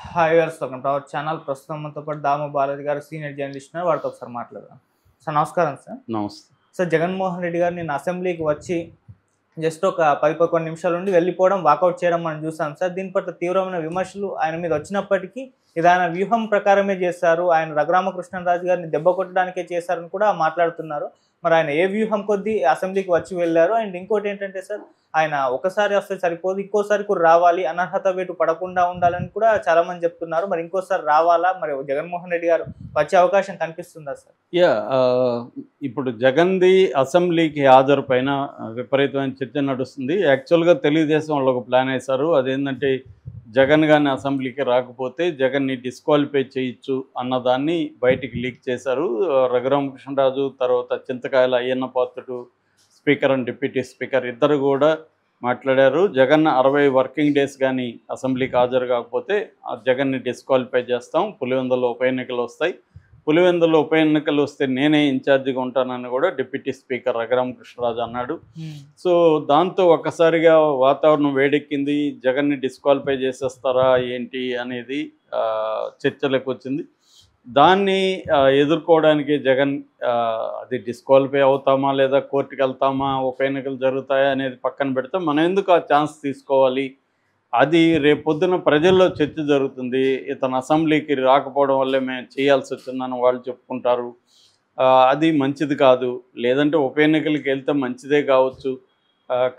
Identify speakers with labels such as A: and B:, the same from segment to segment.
A: Hi viewers, welcome to our channel. ప్రస్తుతం మనతో పాటు దాము బాలాజీ గారు సీనియర్ జర్నలిస్ట్ ఉన్నారు. వారితో ఒకసారి మాట్లాడదాం. సార్ నమస్కారం సార్.
B: నమస్తే.
A: సార్, జగన్మోహన్ రెడ్డి గారు నిన్న అసెంబ్లీకి వచ్చి జస్ట్ ఒక 10-11 నిమిషాల నుండి వెళ్ళిపోవడం, వాకౌట్ చేయడం మనం చూసాం సార్. దీని పట్ల తీవ్రమైన విమర్శలు ఆయన మీద వచ్చినప్పటికీ ఇది ఆయన వ్యూహం ప్రకారమే చేశారు, ఆయన రఘురామకృష్ణరాజు గారిని దెబ్బ కొట్టడానికే చేశారని కూడా మాట్లాడుతున్నారు. మరి ఆయన ఏ వ్యూహం కొద్దీ అసెంబ్లీకి వచ్చి వెళ్ళారు? అండ్ ఇంకోటి ఏంటంటే సార్, ఆయన ఒకసారి వస్తే సరిపోదు, ఇంకోసారి కూడా రావాలి, అనర్హత వేటు పడకుండా ఉండాలని కూడా చాలా మంది చెప్తున్నారు. మరి ఇంకోసారి రావాలా? మరి జగన్మోహన్ రెడ్డి గారు వచ్చే అవకాశం కనిపిస్తుందా సార్?
B: ఇప్పుడు జగన్ది అసెంబ్లీకి హాజరు పైన విపరీతమైన చర్చ నడుస్తుంది. యాక్చువల్గా తెలుగుదేశం వాళ్ళు ఒక ప్లాన్ వేశారు. అదేంటంటే జగన్ కానీ అసెంబ్లీకి రాకపోతే జగన్ని డిస్క్వాలిఫై చేయొచ్చు అన్నదాన్ని బయటికి లీక్ చేశారు. రఘురామకృష్ణరాజు, తర్వాత చింతకాయల Ayyanna Patrudu, speaker and deputy speaker ఇద్దరు కూడా మాట్లాడారు. జగన్ 60 వర్కింగ్ డేస్ కానీ అసెంబ్లీకి హాజరు కాకపోతే జగన్ని డిస్క్వాలిఫై చేస్తాం, పులివెందులో ఉప ఎన్నికలు వస్తాయి, పులివెందులో ఉప ఎన్నికలు వస్తే నేనే ఇన్ఛార్జిగా ఉంటానని కూడా డిప్యూటీ స్పీకర్ రఘురామకృష్ణరాజు అన్నాడు. సో దాంతో ఒక్కసారిగా వాతావరణం వేడెక్కింది. జగన్ని డిస్క్వాలిఫై చేసేస్తారా ఏంటి అనేది చర్చలకు వచ్చింది. దాన్ని ఎదుర్కోవడానికి జగన్ అది డిస్క్వాలిఫై అవుతామా లేదా కోర్టుకు వెళ్తామా, ఉప ఎన్నికలు జరుగుతాయా అనేది పక్కన పెడితే మనం ఎందుకు ఆ ఛాన్స్ తీసుకోవాలి, అది రేపొద్దున ప్రజల్లో చర్చ జరుగుతుంది. ఇతను అసెంబ్లీకి రాకపోవడం వల్లే మేము చేయాల్సి వచ్చిందని వాళ్ళు చెప్పుకుంటారు. అది మంచిది కాదు, లేదంటే ఉప ఎన్నికలకి వెళ్తే మంచిదే కావచ్చు.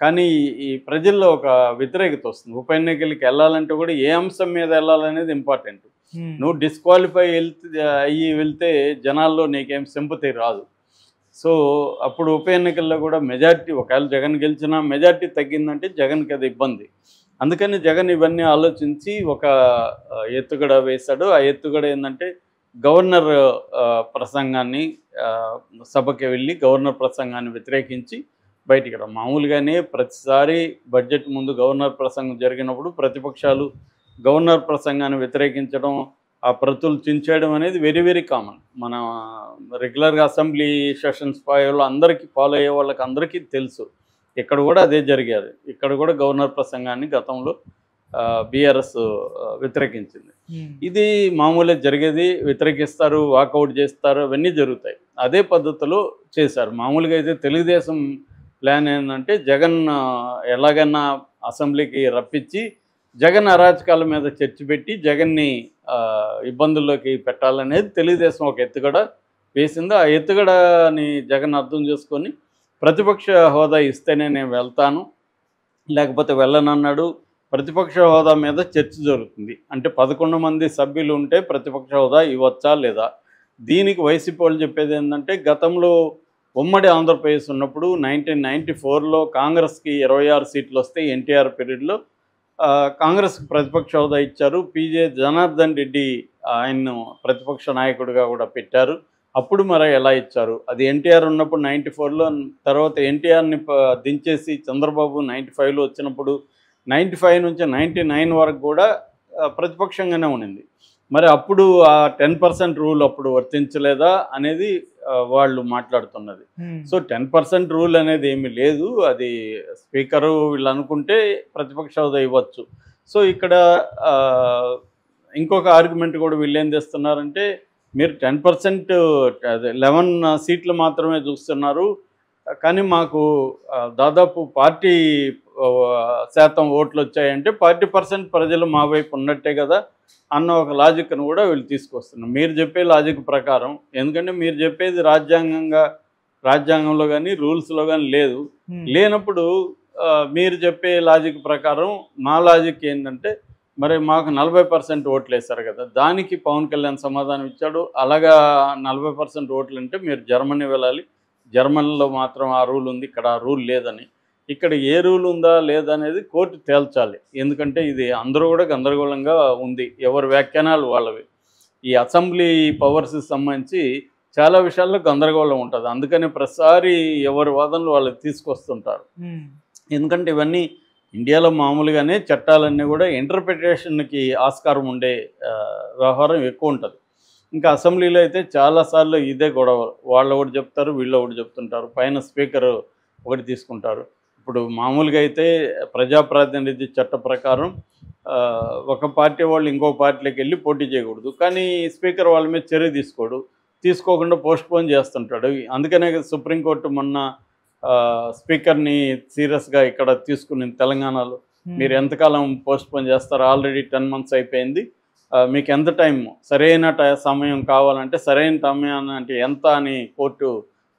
B: కానీ ఈ ప్రజల్లో ఒక వ్యతిరేకత వస్తుంది. ఉప ఎన్నికలకి వెళ్ళాలంటే కూడా ఏ అంశం మీద వెళ్ళాలనేది ఇంపార్టెంట్. నువ్వు డిస్క్వాలిఫై వెళ్తే జనాల్లో నీకేం సింపతి రాదు. సో అప్పుడు ఉప ఎన్నికల్లో కూడా మెజార్టీ, ఒకవేళ జగన్ గెలిచినా మెజార్టీ తగ్గిందంటే జగన్కి అది ఇబ్బంది. అందుకని జగన్ ఇవన్నీ ఆలోచించి ఒక ఎత్తుగడ వేశాడు. ఆ ఎత్తుగడ ఏంటంటే గవర్నర్ ప్రసంగాన్ని, సభకి వెళ్ళి గవర్నర్ ప్రసంగాన్ని వ్యతిరేకించి బయటికి రా. మామూలుగానే ప్రతిసారి బడ్జెట్ ముందు గవర్నర్ ప్రసంగం జరిగినప్పుడు ప్రతిపక్షాలు గవర్నర్ ప్రసంగాన్ని వ్యతిరేకించడం, ఆ ప్రతులు చించేయడం అనేది వెరీ వెరీ కామన్. మన రెగ్యులర్గా అసెంబ్లీ సెషన్స్ ఫైవ్లో అందరికీ ఫాలో అయ్యే వాళ్ళకి అందరికీ తెలుసు. ఇక్కడ కూడా అదే జరిగేది. ఇక్కడ కూడా గవర్నర్ ప్రసంగాన్ని గతంలో బీఆర్ఎస్ వ్యతిరేకించింది. ఇది మామూలుగా జరిగేది. వ్యతిరేకిస్తారు, వాకౌట్ చేస్తారు, అవన్నీ జరుగుతాయి. అదే పద్ధతిలో చేశారు. మామూలుగా అయితే తెలుగుదేశం ప్లాన్ ఏంటంటే జగన్ ఎలాగైనా అసెంబ్లీకి రప్పించి జగన్ అరాచకాల మీద చర్చ పెట్టి జగన్ని ఇబ్బందుల్లోకి పెట్టాలనేది తెలుగుదేశం ఒక ఎత్తుగడ వేసింది. ఆ ఎత్తుగడని జగన్ అర్థం చేసుకొని ప్రతిపక్ష హోదా ఇస్తేనే నేను వెళ్తాను, లేకపోతే వెళ్ళనన్నాడు. ప్రతిపక్ష హోదా మీద చర్చ జరుగుతుంది. అంటే 11 మంది సభ్యులు ఉంటే ప్రతిపక్ష హోదా ఇవ్వచ్చా లేదా. దీనికి వైసీపీ వాళ్ళు చెప్పేది ఏంటంటే గతంలో ఉమ్మడి ఆంధ్రప్రదేశ్ ఉన్నప్పుడు 1994లో కాంగ్రెస్కి 26 సీట్లు వస్తే ఎన్టీఆర్ పీరియడ్లో కాంగ్రెస్కి ప్రతిపక్ష హోదా ఇచ్చారు. పీజే జనార్దన్ రెడ్డి ఆయన్ను ప్రతిపక్ష నాయకుడిగా కూడా పెట్టారు. అప్పుడు మరి ఎలా ఇచ్చారు? అది ఎన్టీఆర్ ఉన్నప్పుడు 94లో, తర్వాత ఎన్టీఆర్ని దించేసి చంద్రబాబు 95లో వచ్చినప్పుడు 95 నుంచి 99 వరకు కూడా ప్రతిపక్షంగానే ఉండింది. మరి అప్పుడు ఆ 10% రూల్ అప్పుడు వర్తించలేదా అనేది వాళ్ళు మాట్లాడుతున్నది. సో 10% రూల్ అనేది ఏమీ లేదు. అది స్పీకరు వీళ్ళు అనుకుంటే ప్రతిపక్ష హోదా ఇవ్వచ్చు. సో ఇక్కడ ఇంకొక ఆర్గ్యుమెంట్ కూడా వీళ్ళు ఏం చేస్తున్నారంటే మీరు 10% అదే 11 సీట్లు మాత్రమే చూస్తున్నారు, కానీ మాకు దాదాపు 40% ఓట్లు వచ్చాయంటే 40% ప్రజలు మా వైపు ఉన్నట్టే కదా అన్న ఒక లాజిక్ను కూడా వీళ్ళు తీసుకొస్తున్నారు. మీరు చెప్పే లాజిక్ ప్రకారం, ఎందుకంటే మీరు చెప్పేది రాజ్యాంగంలో కానీ రూల్స్లో కానీ లేదు. లేనప్పుడు మీరు చెప్పే లాజిక్ ప్రకారం మా లాజిక్ ఏంటంటే మరి మాకు 40% ఓట్లు వేశారు కదా, దానికి పవన్ కళ్యాణ్ సమాధానం ఇచ్చాడు. అలాగా 40% ఓట్లు అంటే మీరు జర్మనీ వెళ్ళాలి, జర్మనీలో మాత్రం ఆ రూల్ ఉంది, ఇక్కడ ఆ రూల్ లేదని. ఇక్కడ ఏ రూల్ ఉందా లేదనేది కోర్టు తేల్చాలి. ఎందుకంటే ఇది అందరూ కూడా గందరగోళంగా ఉంది, ఎవరి వ్యాఖ్యానాలు వాళ్ళవి. ఈ అసెంబ్లీ పవర్స్కి సంబంధించి చాలా విషయాల్లో గందరగోళం ఉంటుంది. అందుకని ప్రతిసారి ఎవరి వాదనలు వాళ్ళకి తీసుకొస్తుంటారు. ఎందుకంటే ఇవన్నీ ఇండియాలో మామూలుగానే చట్టాలన్నీ కూడా ఇంటర్ప్రిటేషన్కి ఆస్కారం ఉండే వ్యవహారం ఎక్కువ ఉంటుంది. ఇంకా అసెంబ్లీలో అయితే చాలాసార్లు ఇదే గొడవ. వాళ్ళు ఒకటి చెప్తారు, వీళ్ళు ఒకటి చెప్తుంటారు, పైన స్పీకర్ ఒకటి తీసుకుంటారు. ఇప్పుడు మామూలుగా అయితే ప్రజాప్రాతినిధ్య చట్ట ప్రకారం ఒక పార్టీ వాళ్ళు ఇంకో పార్టీలోకి వెళ్ళి పోటీ చేయకూడదు. కానీ స్పీకర్ వాళ్ళ మీద చర్య తీసుకోకుండా పోస్ట్పోన్ చేస్తుంటాడు. అందుకనే సుప్రీంకోర్టు మొన్న స్పీకర్ని సీరియస్గా ఇక్కడ తీసుకుని తెలంగాణలో మీరు ఎంతకాలం పోస్ట్పోన్ చేస్తారు, ఆల్రెడీ 10 months అయిపోయింది, మీకు ఎంత టైం సరైన సమయం కావాలంటే సరైన సమయాన్ని అంటే ఎంత అని కోర్టు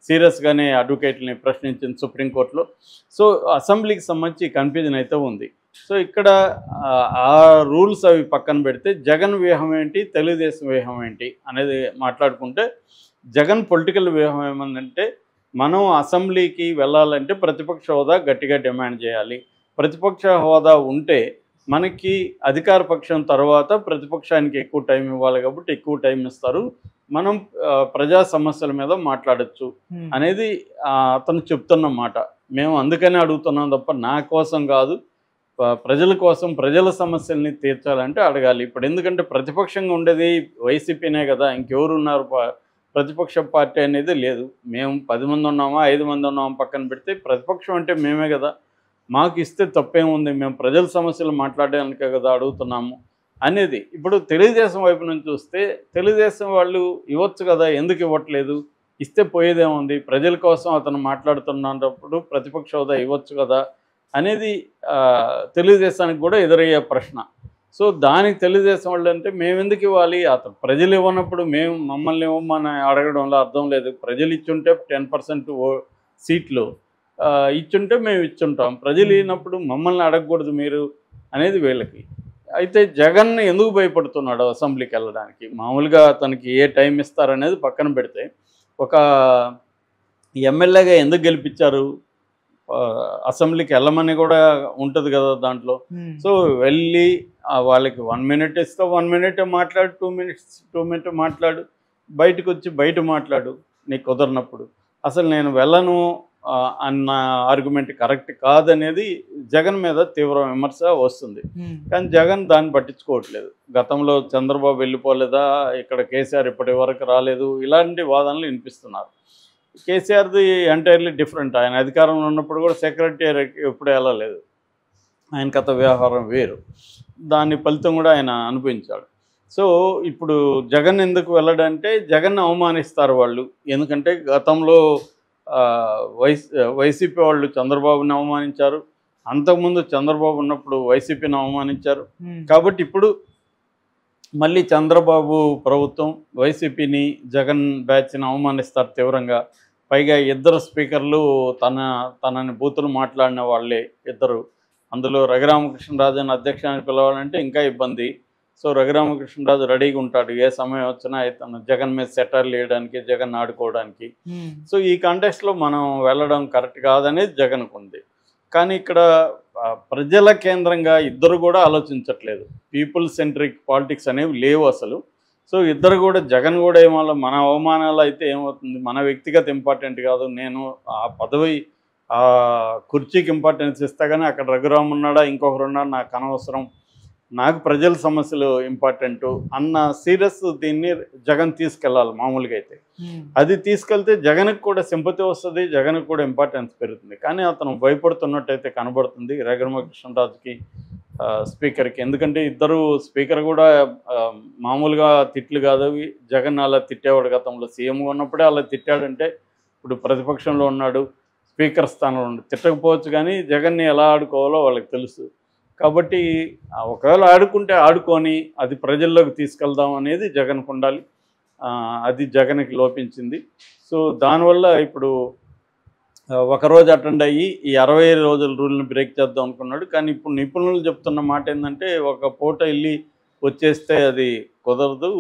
B: సీరియస్గానే అడ్వకేట్ని ప్రశ్నించింది సుప్రీంకోర్టులో. సో అసెంబ్లీకి సంబంధించి కన్ఫ్యూజన్ అయితే ఉంది. సో ఇక్కడ ఆ రూల్స్ అవి పక్కన పెడితే జగన్ వ్యూహం ఏంటి, తెలుగుదేశం వ్యూహం ఏంటి అనేది మాట్లాడుకుంటే, జగన్ పొలిటికల్ వ్యూహం ఏమందంటే మనం అసెంబ్లీకి వెళ్ళాలంటే ప్రతిపక్ష హోదా గట్టిగా డిమాండ్ చేయాలి. ప్రతిపక్ష హోదా ఉంటే మనకి అధికార పక్షం తర్వాత ప్రతిపక్షానికి ఎక్కువ టైం ఇవ్వాలి కాబట్టి ఎక్కువ టైం ఇస్తారు, మనం ప్రజా సమస్యల మీద మాట్లాడచ్చు అనేది అతను చెప్తున్న మాట. మేము అందుకనే అడుగుతున్నాం తప్ప నా కోసం కాదు, ప్రజల కోసం ప్రజల సమస్యల్ని తీర్చాలంటే అడగాలి. ఇప్పుడు ఎందుకంటే ప్రతిపక్షంగా ఉండేది వైసీపీనే కదా, ఇంకెవరు ఉన్నారు ప్రతిపక్ష పార్టీ అనేది లేదు. మేము 10 మంది ఉన్నామా 5 మంది ఉన్నామా పక్కన పెడితే ప్రతిపక్షం అంటే మేమే కదా, మాకు ఇస్తే తప్పేముంది, మేము ప్రజల సమస్యలు మాట్లాడడానికే కదా అడుగుతున్నాము అనేది. ఇప్పుడు తెలుగుదేశం వైపు నుంచి చూస్తే తెలుగుదేశం వాళ్ళు ఇవ్వచ్చు కదా, ఎందుకు ఇవ్వట్లేదు, ఇస్తే పోయేదేముంది, ప్రజల కోసం అతను మాట్లాడుతున్నప్పుడు ప్రతిపక్ష హోదా ఇవ్వచ్చు కదా అనేది తెలుగుదేశానికి కూడా ఎదురయ్యే ప్రశ్న. సో దానికి తెలుగుదేశం వాళ్ళు అంటే మేము ఎందుకు ఇవ్వాలి, అతను ప్రజలు ఇవ్వనప్పుడు మమ్మల్ని ఇవ్వమని అడగడంలో అర్థం లేదు. ప్రజలు ఇచ్చుంటే 10% సీట్లు ఇచ్చుంటే మేము ఇచ్చుంటాం, ప్రజలు ఇచ్చినప్పుడు మమ్మల్ని అడగకూడదు మీరు అనేది వీళ్ళకి. అయితే జగన్ ఎందుకు భయపడుతున్నాడు అసెంబ్లీకి వెళ్ళడానికి, మామూలుగా తనకి ఏ టైం ఇస్తారనేది పక్కన పెడితే ఒక ఎమ్మెల్యేగా ఎందుకు గెలిపించారు, అసెంబ్లీకి వెళ్ళమని కూడా ఉంటుంది కదా దాంట్లో. సో వెళ్ళి వాళ్ళకి 1 minute ఇస్తే 1 minute మాట్లాడు, 2 minutes మాట్లాడు, బయటకు వచ్చి బయట మాట్లాడు, నీకు కుదరినప్పుడు. అసలు నేను వెళ్ళను అన్న ఆర్గ్యుమెంట్ కరెక్ట్ కాదనేది జగన్ మీద తీవ్ర విమర్శ వస్తుంది. కానీ జగన్ దాన్ని పట్టించుకోవట్లేదు. గతంలో చంద్రబాబు వెళ్ళిపోలేదా, ఇక్కడ కేసీఆర్ ఇప్పటి వరకు రాలేదు, ఇలాంటి వాదనలు వినిపిస్తున్నారు. కేసీఆర్ది ఎంటైర్లీ డిఫరెంట్. ఆయన అధికారంలో ఉన్నప్పుడు కూడా సెక్రటేరియట్కి ఎప్పుడు వెళ్ళలేదు, ఆయన కథ వ్యవహారం వేరు, దాని ఫలితం కూడా ఆయన అనుభవించాడు. సో ఇప్పుడు జగన్ ఎందుకు వెళ్ళడంటే జగన్ అవమానిస్తారు వాళ్ళు. ఎందుకంటే గతంలో వైసీపీ వాళ్ళు చంద్రబాబుని అవమానించారు, అంతకుముందు చంద్రబాబు ఉన్నప్పుడు వైసీపీని అవమానించారు. కాబట్టి ఇప్పుడు మళ్ళీ చంద్రబాబు ప్రభుత్వం వైసీపీని జగన్ బ్యాచ్ని అవమానిస్తారు తీవ్రంగా. పైగా ఇద్దరు స్పీకర్లు తనని బూతులు మాట్లాడిన వాళ్ళే ఇద్దరు. అందులో రఘురామకృష్ణరాజుని అధ్యక్షాన్ని పిలవాలంటే ఇంకా ఇబ్బంది. సో రఘురామకృష్ణరాజు రెడీగా ఉంటాడు ఏ సమయం వచ్చినా తను జగన్ మీద సెటర్లు వేయడానికి, జగన్ ఆడుకోవడానికి. సో ఈ కాంటెక్స్ట్లో మనం వెళ్ళడం కరెక్ట్ కాదనేది జగన్కు ఉంది. కానీ ఇక్కడ ప్రజల కేంద్రంగా ఇద్దరు కూడా ఆలోచించట్లేదు. పీపుల్ సెంట్రిక్ పాలిటిక్స్ అనేవి లేవు అసలు. సో ఇద్దరు కూడా జగన్ కూడా ఏమో మన అవమానాలు అయితే ఏమవుతుంది, మన వ్యక్తిగత ఇంపార్టెంట్ కాదు, నేను ఆ పదవి ఆ కుర్చీకి ఇంపార్టెన్స్ ఇస్తా కానీ అక్కడ రఘురామ్ ఉన్నాడా ఇంకొకరు ఉన్నాడు నాకు అనవసరం, నాకు ప్రజల సమస్యలు ఇంపార్టెంటు అన్న సీరియస్ దీన్ని జగన్ తీసుకెళ్ళాలి. మామూలుగా అయితే అది తీసుకెళ్తే జగన్కి కూడా సింపతి వస్తుంది, జగన్కి కూడా ఇంపార్టెన్స్ పెరుగుతుంది. కానీ అతను భయపడుతున్నట్టయితే కనబడుతుంది రఘురామకృష్ణరాజుకి, స్పీకర్కి. ఎందుకంటే ఇద్దరు స్పీకర్ కూడా మామూలుగా తిట్లు కాదు అవి. జగన్ అలా తిట్టేవాడు, గతంలో సీఎంగా ఉన్నప్పుడే అలా తిట్టాడంటే ఇప్పుడు ప్రతిపక్షంలో ఉన్నాడు, స్పీకర్ స్థానంలో ఉన్నాడు, తిట్టకపోవచ్చు కానీ జగన్ని ఎలా ఆడుకోవాలో వాళ్ళకి తెలుసు. కాబట్టి ఒకవేళ ఆడుకుంటే ఆడుకొని అది ప్రజల్లోకి తీసుకెళ్దాం అనేది జగన్కు ఉండాలి. అది జగన్కి లోపించింది. సో దానివల్ల ఇప్పుడు ఒకరోజు అటెండ్ అయ్యి ఈ 60 రోజుల రూల్ని బ్రేక్ చేద్దాం అనుకున్నాడు. కానీ ఇప్పుడు నిపుణులు చెప్తున్న మాట ఏంటంటే ఒక పూట వెళ్ళి వచ్చేస్తే అది కుదరదు.